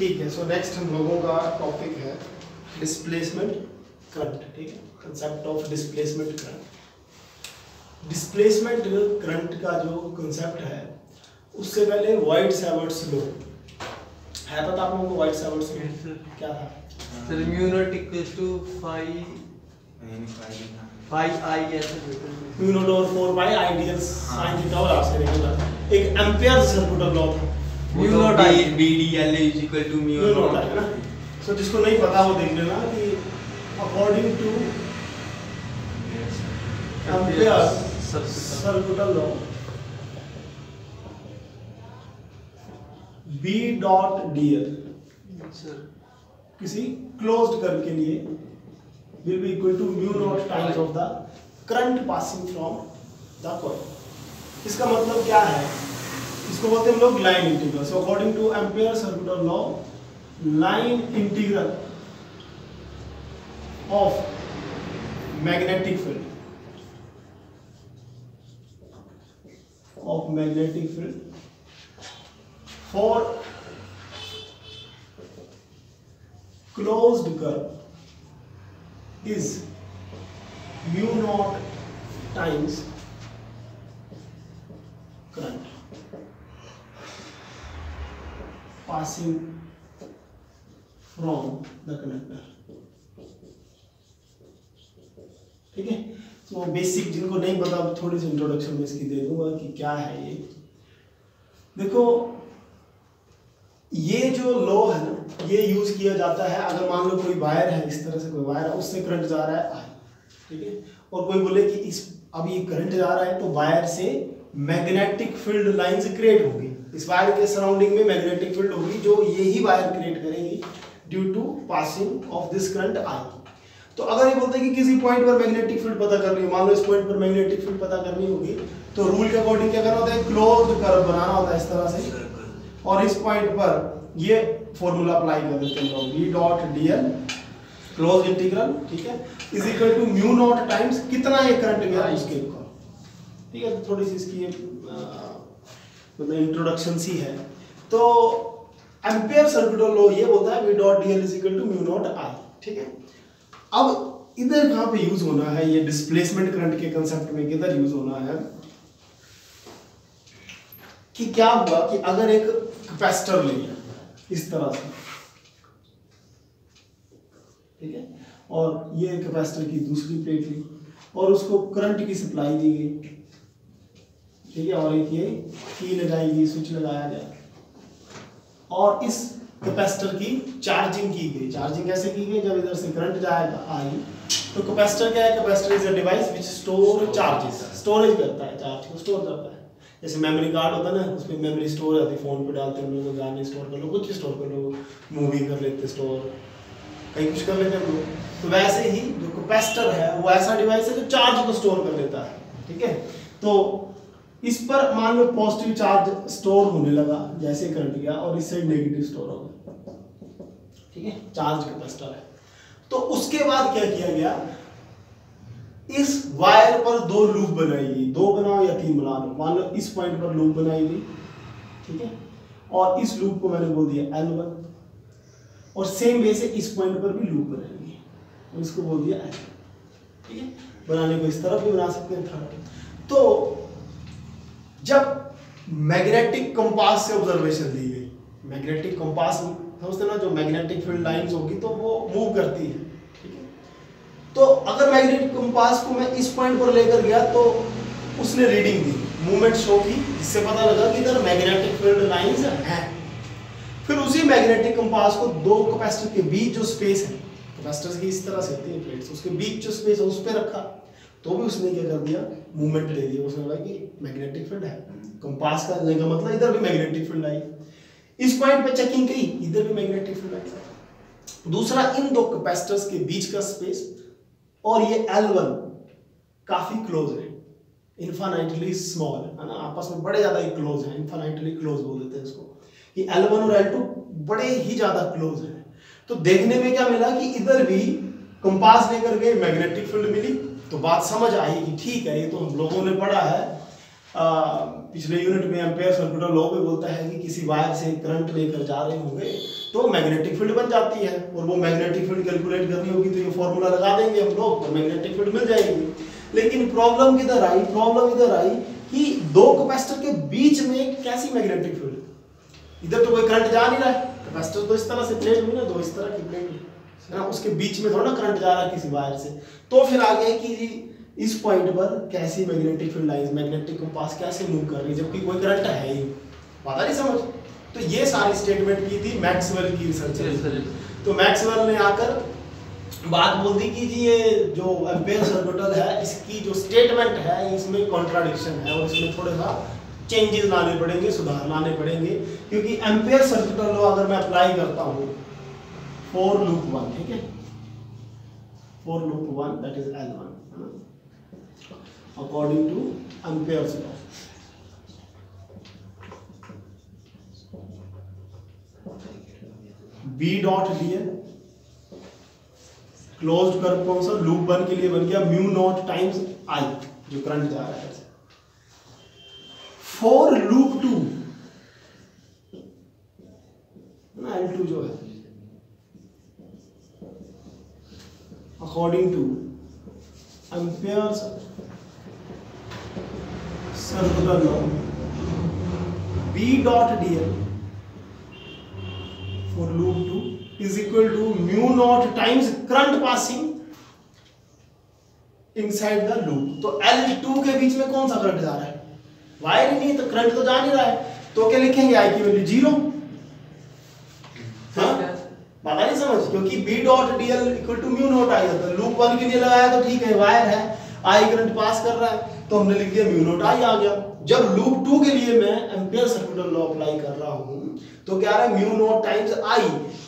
ठीक है, so next हम लोगों का टॉपिक है डिस्प्लेसमेंट करंट। ठीक है, concept of displacement current. Displacement current का जो कंसेप्ट है उससे पहले वाइट सेवर्ट्स लॉ है, पता आप लोगों को वाइट सेवर्ट्स लॉ क्या था? Sir mu naught equals to 5 I ऐसे mu naught over 4 pi I D L sine theta और आर से निकला एक एम्पियर सर्कुलर लॉ था। Mu naught I BDL is equal to mu naught है ना। सो जिसको नहीं पता वो देख लेना कि according two ampere circular law B dot dl किसी क्लोज्ड कर्व के लिए will be equal to mu naught times of the current passing from the coil। इसका मतलब क्या है? इसको बोलते हैं हम लोग line integral. So according two ampere circular law line integral of magnetic field for closed curve is mu naught times current passing from the conductor। ठीक है, तो बेसिक जिनको नहीं पता थोड़ी सी इंट्रोडक्शन में इसकी दे दूंगा कि क्या है ये। देखो ये जो लॉ है ना, ये यूज किया जाता है अगर मान लो कोई वायर है, इस तरह से कोई वायर है, उससे करंट जा रहा है आई, ठीक है, और कोई बोले कि इस अब ये करंट जा रहा है तो वायर से मैग्नेटिक फील्ड लाइंस क्रिएट होगी, इस वायर के सराउंडिंग में मैग्नेटिक फील्ड होगी जो यही वायर क्रिएट करेगी due to passing of this current I. तो अगर ये बोलते हैं कि किसी पॉइंट पर मैग्नेटिक फील्ड पता करनी है, मान लो इस पॉइंट पर मैग्नेटिक फील्ड पता करनी होगी, तो रूल के अकॉर्डिंग क्या करना होता है, क्लोज्ड कर्व बनाना होता है इस तरह से, और इस पॉइंट पर ये फॉर्मूला अप्लाई कर देते हैं हम V dot dl closed integral, ठीक है, is equal to mu naught times कितना ये करंट गया उसके ऊपर। ठीक है, थोड़ी सी इसकी मतलब इंट्रोडक्शन सी है। तो एम्पियर सर्कुलर लॉ ये बोलता है V dot dl is equal to mu naught I। ठीक है, अब इधर कहाँ पे यूज होना है ये डिस्प्लेसमेंट करंट के कंसेप्ट में, किधर यूज होना है कि क्या हुआ कि अगर एक कैपेसिटर ले लिया इस तरह से, ठीक है, और ये कैपेसिटर की दूसरी प्लेट ली और उसको करंट की सप्लाई दी गई, ठीक है, और एक ये की लगाई गई, स्विच लगाया गया और इस कैपेसिटर की चार्जिंग की गई। चार्जिंग कैसे की गई? जब इधर से करंट जाएगा आई तो कैपेसिटर क्या है, capacitor is a device which store charges, storage करता है, चार्ज को स्टोर करता है। जैसे मेमोरी कार्ड होता है ना, उसमें मेमोरी स्टोर रहती है, फोन पे डालते हैं हम लोग, गाने स्टोर कर लो, कुछ भी स्टोर कर लो, मूवी कर लेते स्टोर, कहीं कुछ कर लेते हैं हम लोग। तो वैसे ही जो कैपेसिटर है वो ऐसा डिवाइस है जो चार्ज को स्टोर कर लेता है। ठीक है, तो इस पर मान लो पॉजिटिव चार्ज स्टोर होने लगा जैसे करंट गया और इस साइड नेगेटिव स्टोर हो गया, ठीक है, चार्ज कैपेसिटर है। तो उसके बाद क्या किया गया, इस वायर पर दो लूप बनाई गई, दो बनाओ या तीन बना लो, मान लो इस पॉइंट पर लूप बनाई गई, ठीक है, और इस लूप को मैंने बोल दिया L1, और सेम वे से इस पॉइंट पर भी लूप बनाएंगे और इसको बोल दिया L, ठीक है, बनाने को इस तरफ भी बना सकते हैं थर्ड। तो जब मैग्नेटिक कंपास से ऑब्जर्वेशन ली गई, मैग्नेटिक कंपास समझते ना, जो मैग्नेटिक फील्ड लाइंस होगी तो वो मूव करती है, ठीक है, तो अगर मैग्नेटिक कंपास को मैं इस पॉइंट पर लेकर गया तो उसने रीडिंग दी, मूवमेंट शो की, जिससे पता लगा कि इधर मैग्नेटिक फील्ड लाइंस हैं। फिर उसी मैग्नेटिक कंपास को दो कैपेसिटर के बीच जो स्पेस है, कैपेसिटर्स की इस तरह से होती है प्लेट्स, उसके बीच जो स्पेस है उस पर रखा, तो भी उसने क्या कर दिया, मूवमेंट दे दिया, उसने बोला कि मैग्नेटिक फील्ड है, कंपास का लेने का मतलब इधर भी मैग्नेटिक फील्ड आई। इस पॉइंट पे चेकिंग की, इधर भी मैग्नेटिक फील्ड आई। दूसरा, इन दो कैपेसिटर्स के बीच का स्पेस और ये L1 काफी क्लोज है, इनफाइनाइटली स्मॉल है ना, आपस में बड़े ज्यादा ही क्लोज है, इनफाइनाइटली क्लोज बोल देते हैं इसको, ये L1 और L2 बड़े ही ज्यादा क्लोज है। तो देखने में क्या मिला कि इधर भी कंपास लेकर गए, मैग्नेटिक फील्ड मिली, तो बात समझ आई कि ठीक है, ये तो हम लोगों ने पढ़ा है पिछले यूनिट में एम्पेयर सर्कुलर लॉ में बोलता है कि किसी वायर से करंट लेकर जा रहे होंगे तो मैग्नेटिक फील्ड बन जाती है, और वो मैग्नेटिक फील्ड कैलकुलेट करनी होगी तो ये फॉर्मूला लगा देंगे हम लोग और मैग्नेटिक फील्ड मिल जाएगी। लेकिन प्रॉब्लम किधर आई, प्रॉब्लम इधर आई कि दो कैपेसिटर के बीच में कैसी मैग्नेटिक फील्ड, इधर तो कोई करंट जा नहीं रहा है, कैपेसिटर तो इस तरह से प्लेट हुई ना, दो इस तरह की प्लेट है ना, उसके बीच में थोड़ा ना करंट जा रहा है किसी वायर से। तो फिर आ गया कि जी इस पॉइंट पर कैसी magnetic field lines, magnetic compass कैसे मूव कर रही है जबकि कोई करंट है ही, पता नहीं समझ। तो ये सारी स्टेटमेंट की थी मैक्सवेल की रिसर्च। तो मैक्सवेल ने आकर बात बोल दी कि जी ये जो एम्पेयर सर्कुलर है इसकी जो स्टेटमेंट है इसमें कॉन्ट्राडिक्शन है और इसमें थोड़ा सा चेंजेस लाने पड़ेंगे, सुधार लाने पड़ेंगे, क्योंकि एम्पेयर सर्कुलर लॉ अगर मैं अप्लाई करता हूँ फॉर लूप 1, ठीक है, for loop 1 that is L1 according to Ampere's law, B dot dl closed curve कौन सा लूप 1 के लिए बन गया म्यू नॉट टाइम्स I जो करंट जा रहा है। फॉर लूप 2 ना L2 जो है according to Ampere's circular law B dot dl for loop 2 is equal to mu naught times current passing inside the loop। तो L2 के बीच में कौन सा करंट जा रहा है, वायर ही नहीं तो करंट तो जा नहीं रहा है, तो क्या लिखेंगे I की वैल्यू 0। हाँ बात नहीं समझ, क्योंकि B dot dl equal to mu naught I होता है। लूप 1 के लिए लगाया तो ठीक है, वायर है, I करंट पास कर रहा है तो हमने लिख दिया म्यू नॉट I आ गया। जब लूप 2 के लिए मैं एम्पेयर सर्कुलर लॉ अप्लाई कर रहा हूं तो क्या रहा है म्यू नॉट टाइम्स I,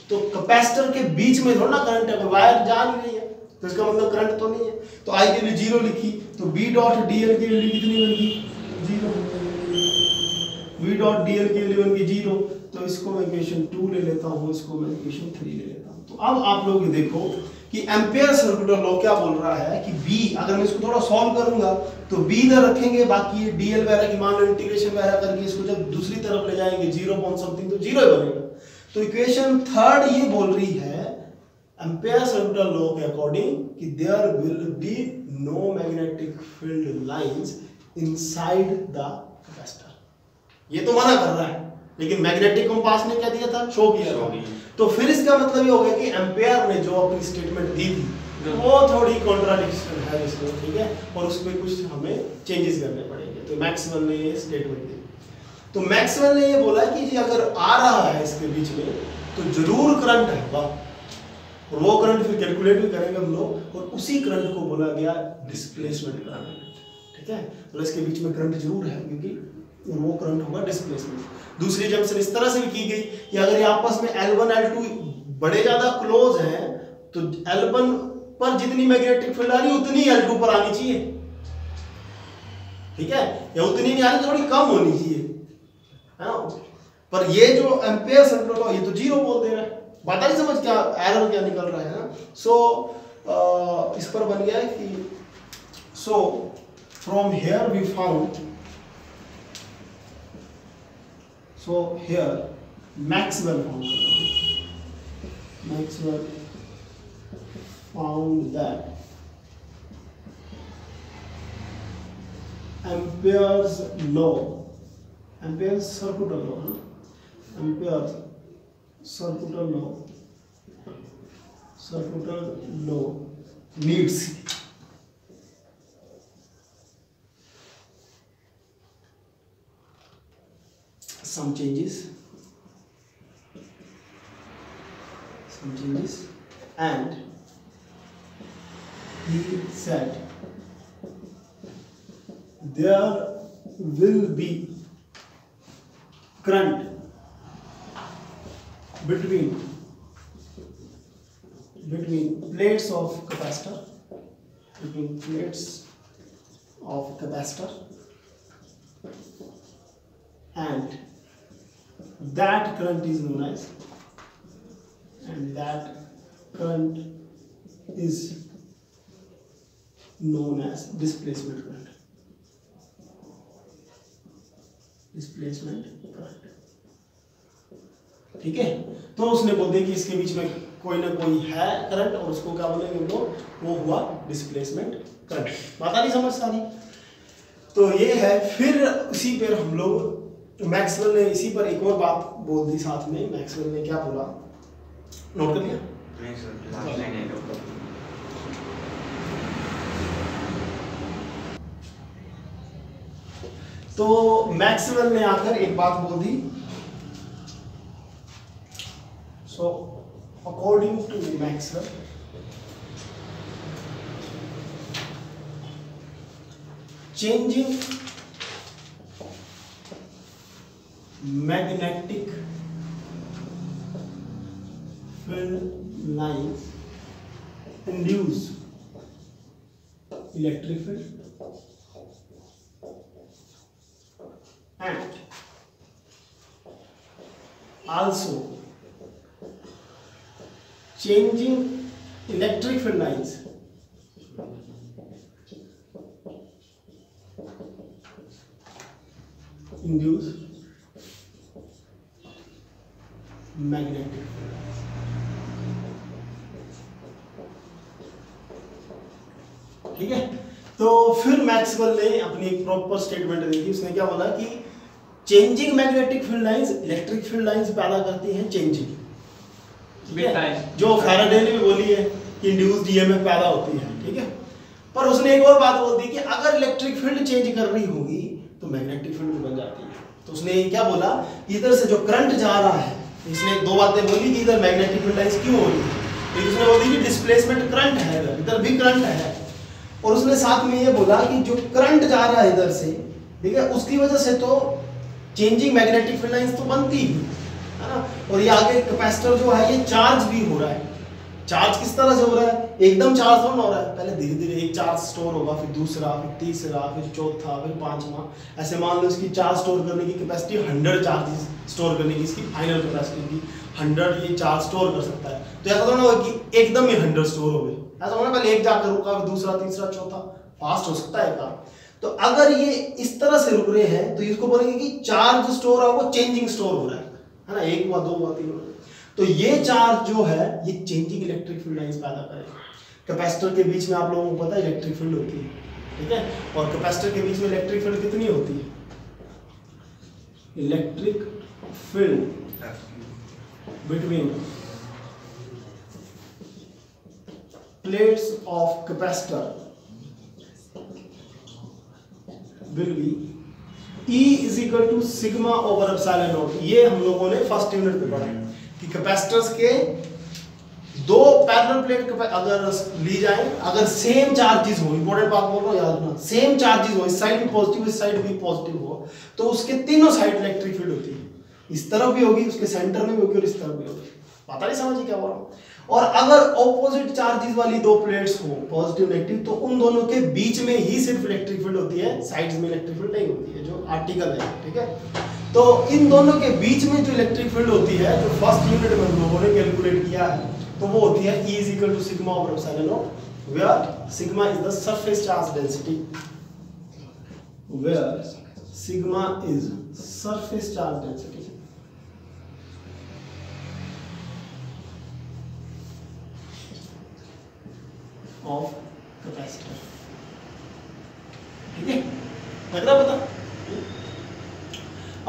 तो कैपेसिटर के बीच में थोड़ा ना करंट है, वायर जा नहीं रही है तो इसका मतलब करंट तो नहीं है, तो I के लिए 0 लिखी, तो B डॉट dl की वैल्यू कितनी बन गई 0, B डॉट dl की वैल्यू बन गई 0। तो इसको मैं इक्वेशन 2 ले लेता हूं, इसको मैं इक्वेशन 3 ले लेता हूं। तो अब आप लोग देखो कि एम्पेयर सर्कुलर लॉ क्या बोल रहा है कि B, अगर मैं इसको थोड़ा सॉल्व करूंगा तो B इधर रखेंगे, बाकी ये dl वगैरह की मान लो इंटीग्रेशन वगैरह करके इसको जब दूसरी तरफ ले जाएंगे 0 पॉइंट समथिंग तो 0 ही बनेगा। तो इक्वेशन 3 ये बोल रही है एम्पेयर सर्कुलर लॉ के अकॉर्डिंग कि there will be no magnetic field lines inside the capacitor. ये तो मना कर रहा है, लेकिन मैग्नेटिक कंपास ने क्या दिया था, शो किया था। तो फिर इसका मतलब ये हो गया कि एम्पेयर ने जो अपनी स्टेटमेंट दी थी वो थोड़ी कॉन्ट्राडिक्शन है इसमें, ठीक है, और उसमें कुछ हमें चेंजेस करने पड़ेंगे। तो मैक्सवेल ने ये स्टेटमेंट दी, तो मैक्सवेल ने ये बोला कि जी अगर आ रहा है इसके बीच में तो जरूर करंट है, वाह, और वो करंट फिर कैलकुलेट भी करेंगे हम लोग, और उसी करंट को बोला गया डिस्प्लेसमेंट करंट, ठीक है। तो इसके बीच में करंट जरूर है क्योंकि वो करंट होगा डिस्प्लेसमेंट। दूसरी जंक्शन इस तरह से भी की गई कि अगर ये आपस में L1 L2 बड़े ज्यादा क्लोज हैं तो L1 पर जितनी मैग्नेटिक फील्ड आ रही है उतनी L2 पर आनी चाहिए, ठीक है, या उतनी नहीं आ रही, थोड़ी कम होनी चाहिए, है ना। पर ये जो एम्पेयर सर्कुलर लॉ ये तो 0 बोल दे रहा है, बात नहीं समझ क्या एरर क्या निकल रहा है ना। सो इस पर बन गया है कि so from here we found, so here Maxwell found that Ampere's circular law needs some changes and he said there will be current between plates of capacitor, and that current is known as, displacement current। Displacement current. ठीक है, तो उसने बोल दिया कि इसके बीच में कोई ना कोई है करंट और उसको क्या बोलेंगे हम लोग, वो हुआ डिस्प्लेसमेंट करंट। बात आ रही समझ सारी? तो ये है। फिर इसी पर हम लोग मैक्सवेल ने इसी पर एक और बात बोल दी साथ में। मैक्सवेल ने क्या बोला, नोट कर लिया? नहीं सर, लास्ट लाइन है तो। तो मैक्सवेल ने आकर एक बात बोल दी। So according to Maxwell, changing magnetic field lines induce electric field and also changing electric field lines induce magnetic field। ठीक है, तो फिर मैक्सवेल ने अपनी एक प्रॉपर स्टेटमेंट दी थी। उसने क्या बोला कि changing magnetic field lines electric field lines पैदा करती हैं चेंजिंग। ठीक है, जो फैराडे ने भी बोली है कि इंड्यूस्ड ईएमएफ पैदा होती है। ठीक है, पर उसने एक और बात बोल दी कि अगर इलेक्ट्रिक फील्ड चेंज कर रही होगी तो मैग्नेटिक फील्ड बन जाती है। तो उसने क्या बोला, इधर से जो करंट जा रहा है, इसने दो बातें बोली कि इधर मैग्नेटिक फील्ड लाइंस क्यों हो रही है। एक उसने बोली कि डिस्प्लेसमेंट करंट है, इधर भी करंट है, और उसने साथ में ये बोला कि जो करंट जा रहा है इधर से, ठीक है, उसकी वजह से तो चेंजिंग मैग्नेटिक फील्ड लाइंस तो बनती ही है ना। और ये आगे कैपेसिटर जो है ये चार्ज भी हो रहा है। चार्ज किस तरह से हो रहा है, एकदम चार्ज थोड़ा हो रहा है, पहले धीरे धीरे एक चार्ज स्टोर होगा, फिर दूसरा, फिर तीसरा, फिर चौथा, फिर पांचवा, ऐसे मान लो इसकी चार्ज स्टोर करने की कैपेसिटी 100 चार्जेस स्टोर करने की, इसकी फाइनल कैपेसिटी की 100 ये चार्ज स्टोर कर सकता है। तो ऐसा तो ना हो कि एकदम ही 100 स्टोर हो गए, ऐसा होना पहले एक जाकर रुका, फिर दूसरा, तीसरा, चौथा, फास्ट हो सकता है काम। तो अगर ये इस तरह से रुक रहे हैं तो इसको बोलेंगे कि चार्ज स्टोर है वो चेंजिंग स्टोर हो रहा है ना, एक हुआ, दो हुआ, तीन हुआ। तो ये चार्ज जो है ये चेंजिंग इलेक्ट्रिक फील्ड लाइंस पैदा करेगा। कैपेसिटर के बीच में आप लोगों को पता है इलेक्ट्रिक फील्ड होती है, ठीक है, और कैपेसिटर के बीच में इलेक्ट्रिक फील्ड कितनी होती है, electric field between plates of capacitor will be E is equal to sigma over epsilon not. ये हम लोगों ने फर्स्ट यूनिट में पढ़ा कि कैपेसिटर्स के दो पैरेलल प्लेट अगर ली जाए, अगर सेम चार्जेस हो, इंपॉर्टेंट बात बोल रहा हूं याद रखना, सेम चार्जेस हो, इस साइड भी पॉजिटिव इस साइड भी पॉजिटिव हो, तो उसके तीनों साइड इलेक्ट्रिक फील्ड होती है। इस तरफ भी होगी, उसके सेंटर में भी होगी और इस तरफ भी होगी। पता नहीं समझिए क्या बोल रहा हूं। और अगर ऑपोजिट चार्जेस वाली दो प्लेट्स हो, पॉजिटिव नेगेटिव, तो उन दोनों के बीच में ही सिर्फ इलेक्ट्रिक फील्ड होती है, साइड्स में इलेक्ट्रिक फील्ड नहीं होती है, जो आर्टिकल है। ठीक है, तो इन दोनों के बीच में जो इलेक्ट्रिक फील्ड होती है, जो फर्स्ट यूनिट में हम लोगों ने कैलकुलेट किया है, तो वो होती है E is equal to sigma over epsilon not, where sigma is the surface charge density, where sigma is surface charge density of capacitor। ठीक है, लग रहा पता।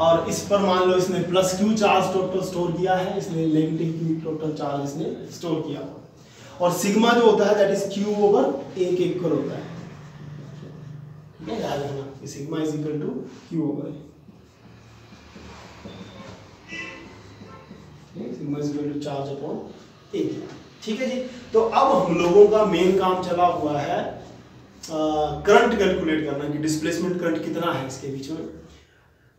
और इस पर मान लो इसने plus Q charge total store किया है, इसने नेगेटिव क्यू टोटल चार्ज इसने स्टोर किया, और सिग्मा जो होता है that is Q over A के इक्वल होता है। ठीक है, याद रखना कि sigma is equal to Q over A, sigma is equal to charge upon A. ठीक है जी, तो अब हम लोगों का मेन काम चला हुआ है करंट कैलकुलेट करना कि डिस्प्लेसमेंट करंट कितना है इसके बीच में।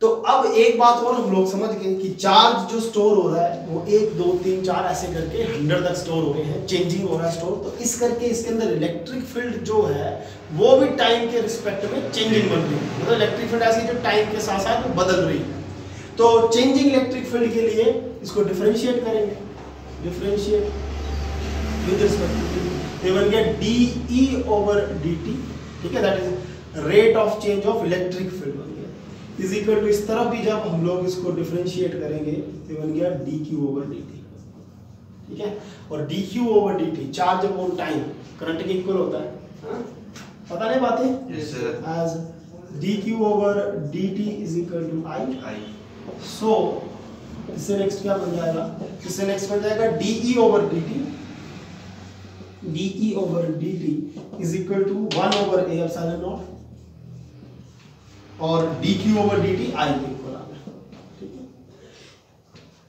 तो अब एक बात और हम लोग समझ गए कि चार्ज जो स्टोर हो रहा है वो 1 2 3 4 ऐसे करके 100 तक स्टोर हो रहे हैं, चेंजिंग हो रहा है स्टोर। तो इस करके इसके अंदर इलेक्ट्रिक फील्ड जो है वो भी टाइम के रिस्पेक्ट में चेंजिंग बन रही है, मतलब इलेक्ट्रिक फील्ड ऐसी जो टाइम के साथ साथ बदल रही है। तो चेंजिंग इलेक्ट्रिक फील्ड के लिए इसको डिफरेंशिएट करेंगे, differentiate with respect to t, they will get dE over dt। ठीक है, that is rate of change of electric field बन गया। इज इक्वल टू, इस तरफ भी जब हम लोग इसको डिफरेंशिएट करेंगे तो बन गया dq/dt, ठीक है। और dq/dt charge upon time current के इक्वल होता है, हाँ? पता नहीं बातें? Yes, sir. As dq/dt is equal to I। So इससे नेक्स्ट क्या बन जाएगा? इससे नेक्स्ट बन जाएगा dE/dt, dE/dt is equal to 1/a epsilon naught, और dq/dt I के इक्वल आ गया, ठीक है।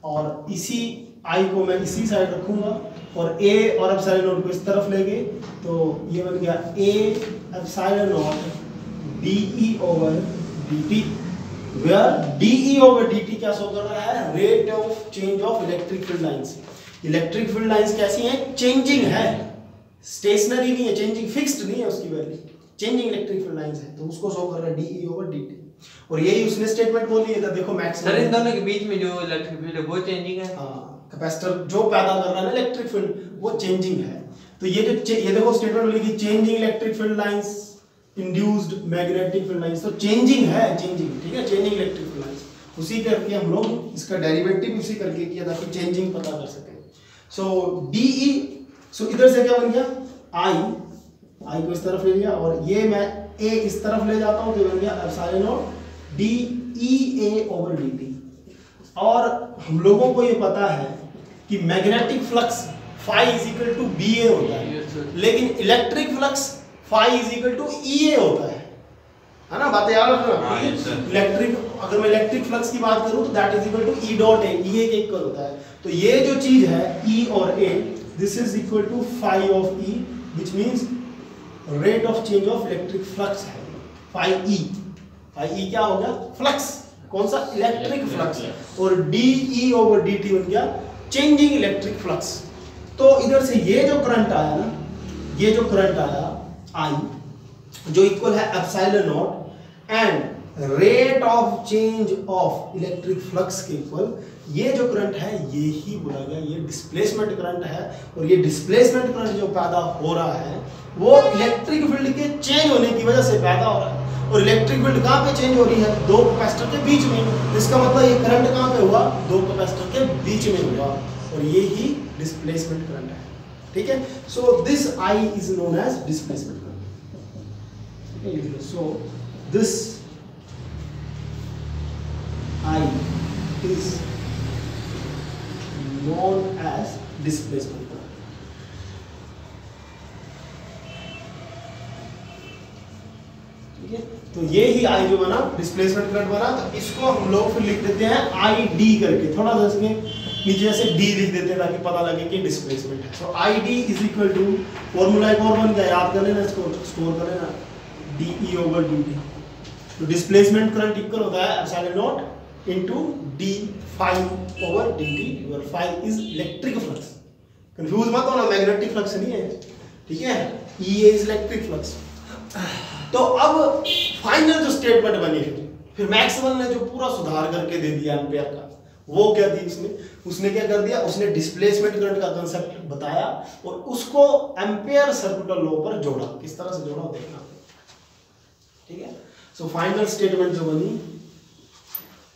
और इसी I को मैं इसी साइड रखूंगा और a और एप्सिलॉन नॉट को इस तरफ लेंगे, तो ये बन गया a epsilon not dE/dt, where dE/dt क्या शो कर रहा है? Rate of change of electric field lines. Electric field lines कैसी हैं? चेंजिंग है, स्टेशनरी नहीं है, चेंजिंग, फिक्स्ड नहीं है उसकी value, changing electric field lines है, तो उसको शो कर रहा है dE/dt। और यही उसने स्टेटमेंट बोली है, देखो मैक्सिमम सर इन दोनों के बीच में जो इलेक्ट्रिक फील्ड है वो चेंजिंग है। हाँ, कैपेसिटर जो पैदा कर रहा है ना इलेक्ट्रिक फील्ड वो चेंजिंग है। तो ये जो ये देखो स्टेटमेंट लिखी, changing electric field lines induced magnetic field lines, तो चेंजिंग है, चेंजिंग, ठीक है, चेंजिंग इलेक्ट्रिक फील्ड लाइंस। उसी करके हम लोग इसका डेरिवेटिव उसी करके किया ताकि चेंजिंग पता कर सकें। सो dE, सो इधर से क्या बन गया? I को इस तरफ ले लिया और ये मैं a इस तरफ ले जाता हूं तो बन गया एप्सिलॉन नॉट dEA/dt। और हम लोगों को ये पता है कि magnetic flux phi is equal to BA होता है, लेकिन electric flux phi is equal to EA होता है ना? बातें याद रखना। इलेक्ट्रिक, अगर मैं इलेक्ट्रिक फ्लक्स की बात करूं तो that is equal to E dot A, EA के इक्वल होता है। तो ये जो चीज है E और A, this is equal to phi of E, which means rate of change of electric flux है phi E क्या हो गया? फ्लक्स, कौन सा? Electric flux. और dE/dt बन गया चेंजिंग इलेक्ट्रिक फ्लक्स। तो इधर से ये जो करंट आया ना, ये जो करंट आया I, जो इक्वल है epsilon not and rate of change of electric flux के इक्वल, ये जो करंट है ये ही बोला गया, ये डिस्प्लेसमेंट करंट है। और ये डिस्प्लेसमेंट करंट जो पैदा हो रहा है वो इलेक्ट्रिक फील्ड के चेंज होने की वजह से पैदा हो रहा है। और इलेक्ट्रिक फील्ड कहाँ पे चेंज हो रही है? दो कैपेसिटर के बीच में। इसका मतलब ये करंट कहाँ पे हुआ? दो कैपेसिटर के बीच में हुआ, और ये ही डिस्प्लेसमेंट करंट है, ठीक है। So this I is known as displacement current. So this I is known as displacement current। ठीक है, तो ये ही I जो बना डिस्प्लेसमेंट करंट बना, तो इसको हम लोग फिर लिख देते हैं ID करके, थोड़ा सा इसके नीचे से D लिख देते हैं ताकि पता लगे कि डिस्प्लेसमेंट है। So ID is equal to, formula एक और बन गया, याद कर लेना, इसको स्टोर कर लेना, dE/dt। तो डिस्प्लेसमेंट करंट इक्वल होता है epsilon not into d phi/dt, where phi is electric flux. Confuse मत होना, मैग्नेटिक फ्लक्स नहीं है, ठीक है, EA इज इलेक्ट्रिक फ्लक्स। तो अब फाइनल जो स्टेटमेंट बनी फिर मैक्सवेल ने जो पूरा सुधार करके दे दिया एम्पियर का, वो क्या दी उसने क्या कर दिया, उसने डिस्प्लेसमेंट करंट का कांसेप्ट बताया और उसको एम्पियर सर्कुलर लॉ पर जोड़ा। किस तरह से जोड़ा देखना, ठीक है। सो फाइनल स्टेटमेंट जो बनी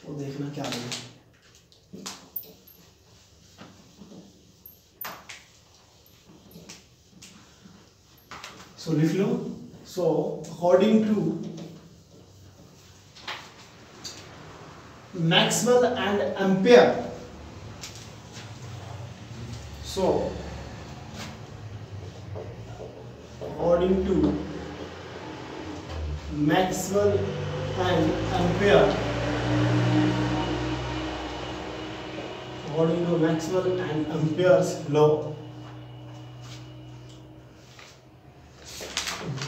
वो देखना क्या बनी। सो लिख लो। So according to Maxwell and Ampere, so according to Maxwell and Ampere, according to Maxwell and Ampere's law,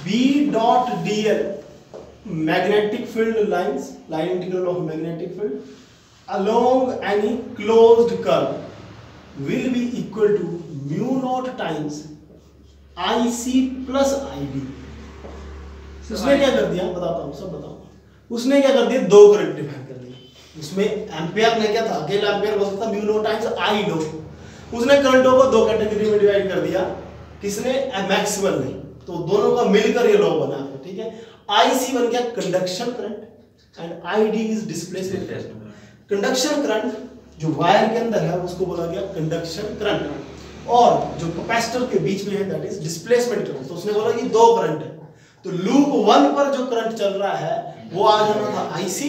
B dot dl, magnetic field lines, line integral of magnetic field along any closed curve will be equal to mu naught times IC plus ID। उसने क्या कर दिया बताता हूँ, सब बताऊँ। उसने क्या कर दिया, दो करंट डिफाइन कर दिए। उसमें एम्पियर ने क्या था, अकेला एम्पियर हो सकता म्यू नॉट टाइम्स आई लो। उसने करंटों को दो कैटेगरी में डिवाइड कर दिया, किसने, मैक्सवेल ने। तो दोनों का मिलकर ये लॉ बना, ठीक है। IC बन गया conduction current, and ID is displacement current. Conduction current जो वायर के अंदर है उसको बोला गया कंडक्शन करंट, और जो कैपेसिटर के बीच में है दैट इज डिस्प्लेसमेंट करंट। तो उसने बोला कि दो करंट है, तो लूप 1 पर जो करंट चल रहा है वो आ जाना था IC,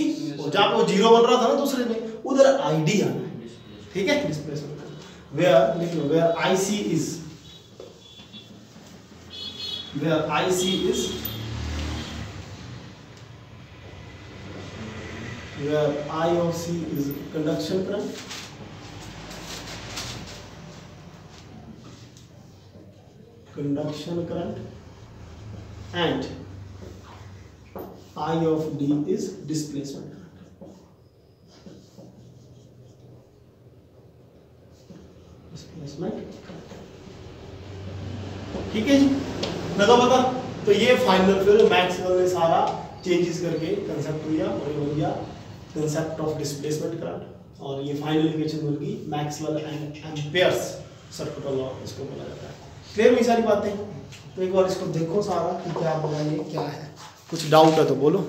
और जहां पे वो 0 बन रहा था ना दूसरे में, उधर ID आना है, ठीक है, डिस्प्लेसमेंट करंट। वेयर लिख लो, where IC is where I of C is conduction current, and I of D is displacement current. ठीक है जी, लगा पता। तो ये फाइनल फिर मैक्सवेल ने सारा चेंजेस करके कंसेप्ट दिया और ये बन गया कंसेप्ट ऑफ डिस्प्लेसमेंट करंट, और ये फाइनल इक्वेशन बन गई Maxwell and amperes circuit law इसको बोला जाता है। क्लियर हुई सारी बातें? तो एक बार इसको देखो सारा कि क्या बोला, ये क्या है, कुछ डाउट है तो बोलो।